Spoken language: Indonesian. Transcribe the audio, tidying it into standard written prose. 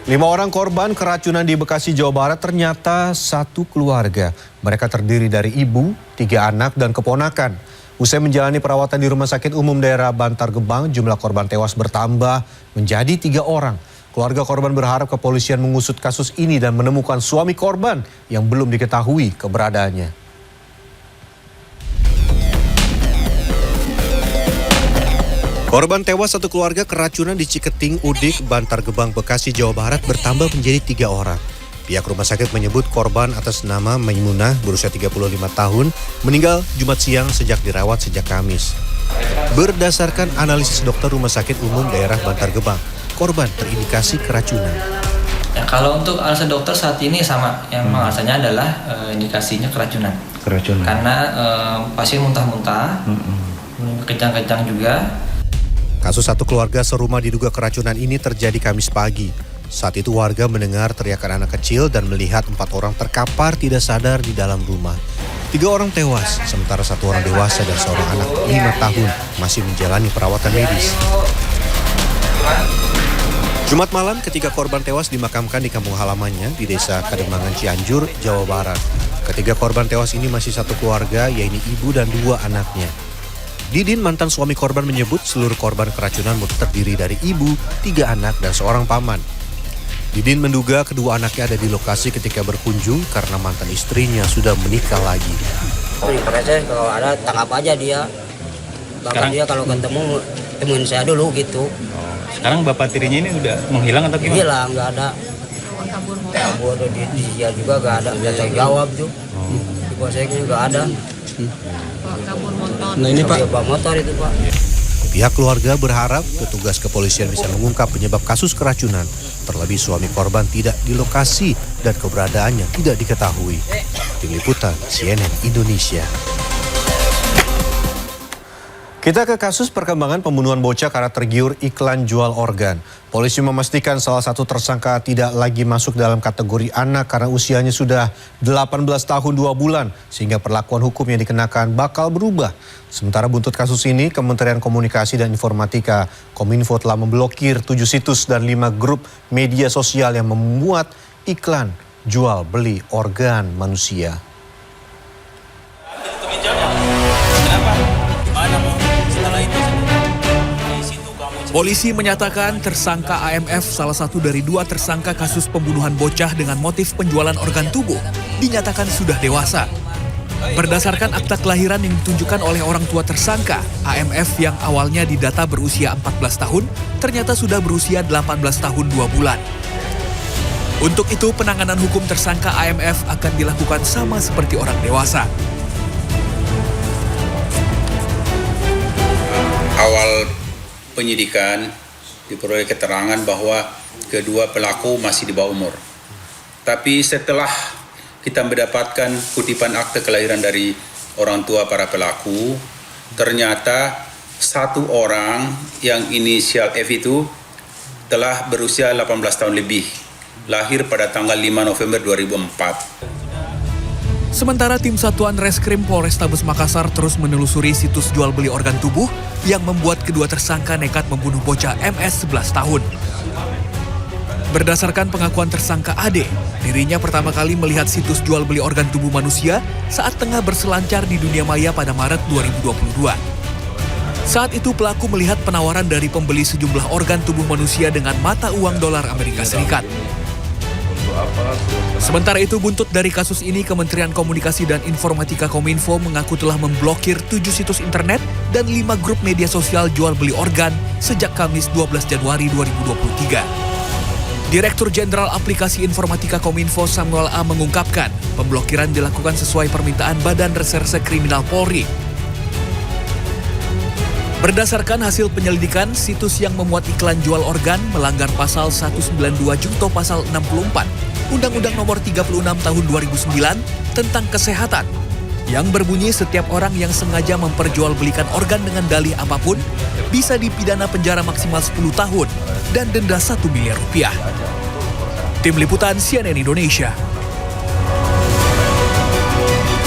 5 orang korban keracunan di Bekasi, Jawa Barat ternyata satu keluarga. Mereka terdiri dari ibu, 3 anak, dan keponakan. Usai menjalani perawatan di Rumah Sakit Umum Daerah Bantar Gebang, jumlah korban tewas bertambah menjadi 3 orang. Keluarga korban berharap kepolisian mengusut kasus ini dan menemukan suami korban yang belum diketahui keberadaannya. Korban tewas satu keluarga keracunan di Ciketing, Udik, Bantar Gebang, Bekasi, Jawa Barat bertambah menjadi 3 orang. Pihak rumah sakit menyebut korban atas nama Maimunah berusia 35 tahun meninggal Jumat siang sejak dirawat sejak Kamis. Berdasarkan analisis dokter Rumah Sakit Umum Daerah Bantar Gebang, korban terindikasi keracunan. Ya, kalau untuk alasan dokter saat ini sama, yang alasannya adalah indikasinya keracunan. Karena pasien muntah-muntah, kejang-kejang juga. Kasus satu keluarga serumah diduga keracunan ini terjadi Kamis pagi. Saat itu warga mendengar teriakan anak kecil dan melihat 4 orang terkapar tidak sadar di dalam rumah. 3 orang tewas, sementara 1 orang dewasa dan seorang anak 5 tahun masih menjalani perawatan medis. Jumat malam, ketiga korban tewas dimakamkan di kampung halamannya di Desa Kademangan, Cianjur, Jawa Barat. Ketiga korban tewas ini masih satu keluarga, yaitu ibu dan 2 anaknya. Didin, mantan suami korban, menyebut seluruh korban keracunan terdiri dari ibu, 3 anak, dan seorang paman. Didin menduga kedua anaknya ada di lokasi ketika berkunjung karena mantan istrinya sudah menikah lagi. Kalau ada tangkap aja dia. Bahkan dia kalau ketemu temuin saya dulu gitu. Sekarang bapak tirinya ini udah menghilang atau gimana? Hilang, nggak ada. Kabur dia juga nggak ada. Saya jawab tuh. Di polseknya nggak ada. Nah ini Pak, motor itu Pak. Pihak keluarga berharap petugas kepolisian bisa mengungkap penyebab kasus keracunan. Terlebih suami korban tidak di lokasi dan keberadaannya tidak diketahui. Tim Liputan CNN Indonesia. Kita ke kasus perkembangan pembunuhan bocah karena tergiur iklan jual organ. Polisi memastikan salah satu tersangka tidak lagi masuk dalam kategori anak karena usianya sudah 18 tahun 2 bulan, sehingga perlakuan hukum yang dikenakan bakal berubah. Sementara buntut kasus ini, Kementerian Komunikasi dan Informatika Kominfo telah memblokir 7 situs dan 5 grup media sosial yang memuat iklan jual beli organ manusia. Polisi menyatakan tersangka AMF, salah satu dari 2 tersangka kasus pembunuhan bocah dengan motif penjualan organ tubuh, dinyatakan sudah dewasa. Berdasarkan akta kelahiran yang ditunjukkan oleh orang tua tersangka, AMF yang awalnya didata berusia 14 tahun, ternyata sudah berusia 18 tahun 2 bulan. Untuk itu, penanganan hukum tersangka AMF akan dilakukan sama seperti orang dewasa. Awal penyidikan diperoleh keterangan bahwa kedua pelaku masih di bawah umur. Tapi setelah kita mendapatkan kutipan akte kelahiran dari orang tua para pelaku, ternyata 1 orang yang inisial F itu telah berusia 18 tahun lebih, lahir pada tanggal 5 November 2004. Sementara tim Satuan Reskrim Polrestabes Makassar terus menelusuri situs jual beli organ tubuh yang membuat kedua tersangka nekat membunuh bocah MS 11 tahun. Berdasarkan pengakuan tersangka AD, dirinya pertama kali melihat situs jual beli organ tubuh manusia saat tengah berselancar di dunia maya pada Maret 2022. Saat itu pelaku melihat penawaran dari pembeli sejumlah organ tubuh manusia dengan mata uang dolar Amerika Serikat. Sementara itu, buntut dari kasus ini, Kementerian Komunikasi dan Informatika Kominfo mengaku telah memblokir 7 situs internet dan 5 grup media sosial jual beli organ sejak Kamis 12 Januari 2023. Direktur Jenderal Aplikasi Informatika Kominfo Samuel A. mengungkapkan, pemblokiran dilakukan sesuai permintaan Badan Reserse Kriminal Polri. Berdasarkan hasil penyelidikan, situs yang memuat iklan jual organ melanggar pasal 192 junto pasal 64 Undang-Undang Nomor 36 Tahun 2009 tentang kesehatan, yang berbunyi setiap orang yang sengaja memperjualbelikan organ dengan dalih apapun bisa dipidana penjara maksimal 10 tahun dan denda 1 miliar rupiah. Tim Liputan CNN Indonesia.